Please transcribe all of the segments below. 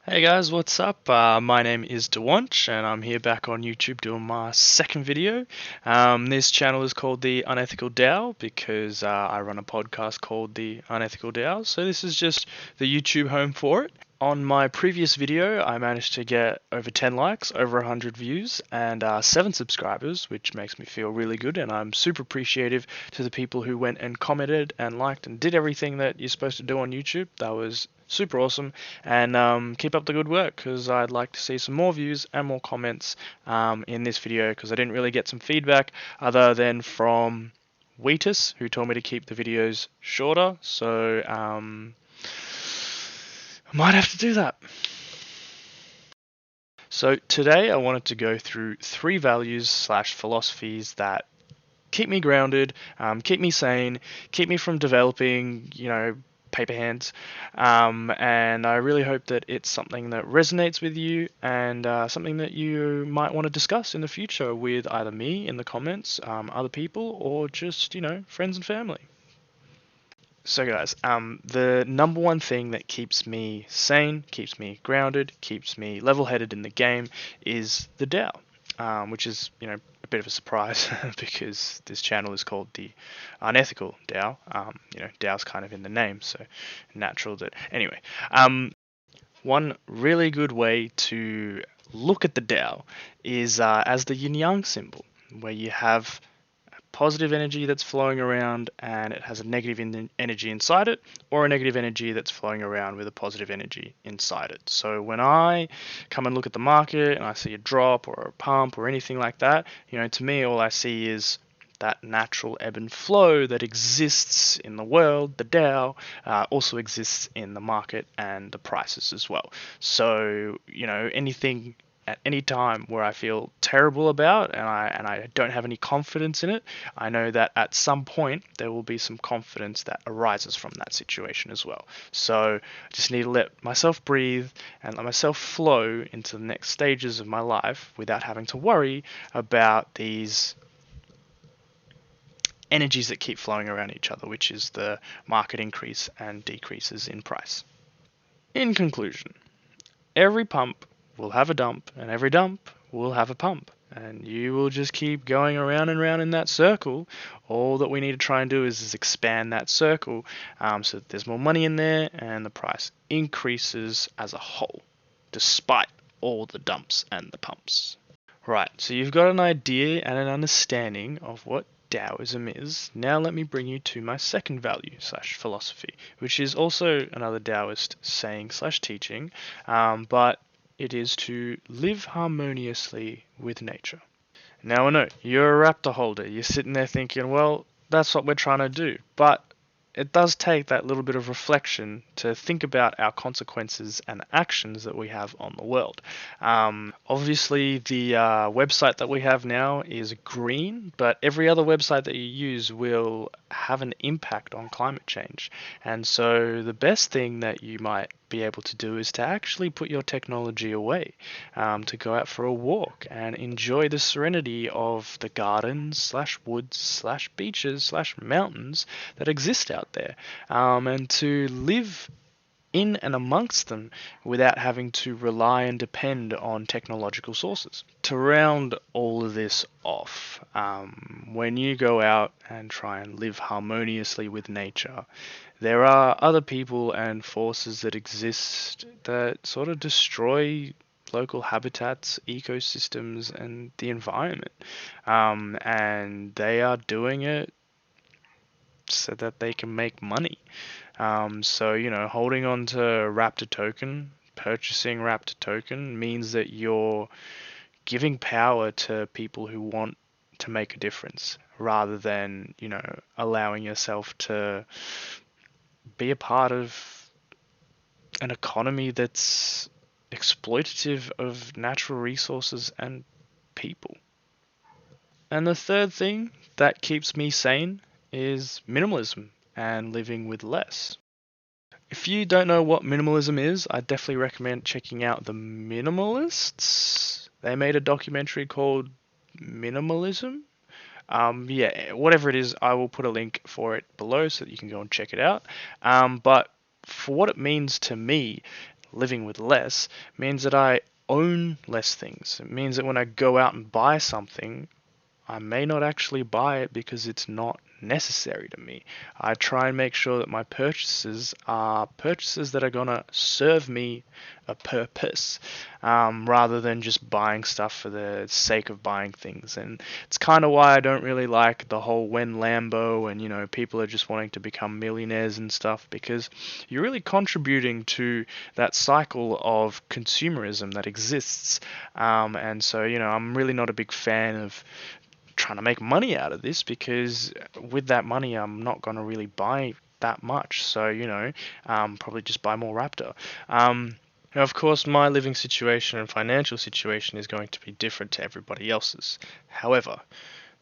Hey guys, what's up? My name is DeWanch, and I'm here back on YouTube doing my second video. This channel is called the Unethical Tao because I run a podcast called the Unethical Tao. So this is just the YouTube home for it. On my previous video, I managed to get over 10 likes, over 100 views, and 7 subscribers, which makes me feel really good. And I'm super appreciative to the people who went and commented and liked and did everything that you're supposed to do on YouTube. That was super awesome. And keep up the good work because I'd like to see some more views and more comments in this video because I didn't really get some feedback other than from Wheatus, who told me to keep the videos shorter. So I might have to do that. So today I wanted to go through 3 values slash philosophies that keep me grounded, keep me sane, keep me from developing, paper hands. And I really hope that it's something that resonates with you and something that you might want to discuss in the future with either me in the comments, other people, or just, friends and family. So guys, the number one thing that keeps me sane, keeps me grounded, keeps me level-headed in the game is the DAO, which is, a bit of a surprise because this channel is called the Unethical DAO. DAO's kind of in the name, so natural that. Anyway, one really good way to look at the DAO is as the yin-yang symbol, where you have positive energy that's flowing around and it has a negative energy inside it, or a negative energy that's flowing around with a positive energy inside it. So when I come and look at the market and I see a drop or a pump or anything like that, to me all I see is that natural ebb and flow that exists in the world. The DAO also exists in the market and the prices as well. So anything at any time where I feel terrible about and I don't have any confidence in it, I know that at some point there will be some confidence that arises from that situation as well. So I just need to let myself breathe and let myself flow into the next stages of my life without having to worry about these energies that keep flowing around each other, which is the market increase and decreases in price. In conclusion, every pump will have a dump, and every dump will have a pump. And you will just keep going around and around in that circle. All that we need to try and do is expand that circle so that there's more money in there and the price increases as a whole, despite all the dumps and the pumps. Right, so you've got an idea and an understanding of what Taoism is. Now let me bring you to my second value slash philosophy, which is also another Taoist saying slash teaching, but it is to live harmoniously with nature. Now I know, you're a Raptor holder, you're sitting there thinking, well, that's what we're trying to do, but it does take that little bit of reflection to think about our consequences and actions that we have on the world. Obviously, the website that we have now is green, but every other website that you use will have an impact on climate change. And so the best thing that you might be able to do is to actually put your technology away, to go out for a walk and enjoy the serenity of the gardens slash woods slash beaches slash mountains that exist out there, and to live in and amongst them without having to rely and depend on technological sources. To round all of this off, when you go out and try and live harmoniously with nature, there are other people and forces that exist that sort of destroy local habitats, ecosystems, and the environment. And they are doing it so that they can make money. So, holding on to Raptor token, purchasing Raptor token means that you're giving power to people who want to make a difference rather than, allowing yourself to be a part of an economy that's exploitative of natural resources and people. And the third thing that keeps me sane is minimalism and living with less. If you don't know what minimalism is, I definitely recommend checking out the Minimalists. They made a documentary called Minimalism. Yeah, whatever it is, I will put a link for it below so that you can go and check it out. But for what it means to me, living with less means that I own less things. It means that when I go out and buy something, I may not actually buy it because it's not necessary to me. I try and make sure that my purchases are purchases that are going to serve me a purpose, rather than just buying stuff for the sake of buying things. And it's kind of why I don't really like the whole when Lambo and, people are just wanting to become millionaires and stuff, because you're really contributing to that cycle of consumerism that exists. And so, I'm really not a big fan of trying to make money out of this, because with that money I'm not going to really buy that much. So, probably just buy more Raptor. Now, of course, my living situation and financial situation is going to be different to everybody else's. However,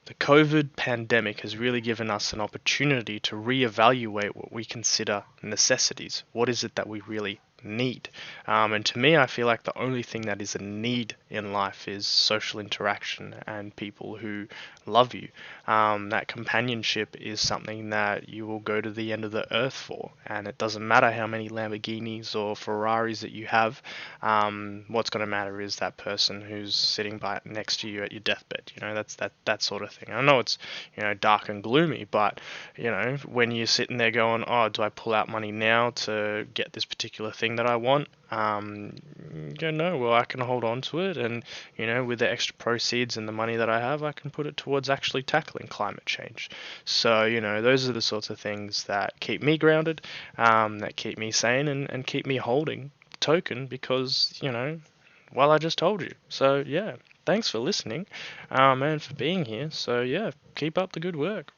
the COVID pandemic has really given us an opportunity to reevaluate what we consider necessities. What is it that we really need? And to me, I feel like the only thing that is a need in life is social interaction and people who love you. That companionship is something that you will go to the end of the earth for, and it doesn't matter how many Lamborghinis or Ferraris that you have. What's going to matter is that person who's sitting by next to you at your deathbed. That's that sort of thing. I know it's dark and gloomy, but when you're sitting there going, oh, do I pull out money now to get this particular thing that I want? No, well, I can hold on to it, and with the extra proceeds and the money that I have, I can put it towards actually tackling climate change. So those are the sorts of things that keep me grounded, that keep me sane, and keep me holding token, because well, I just told you. So yeah, thanks for listening, and for being here. So yeah, keep up the good work.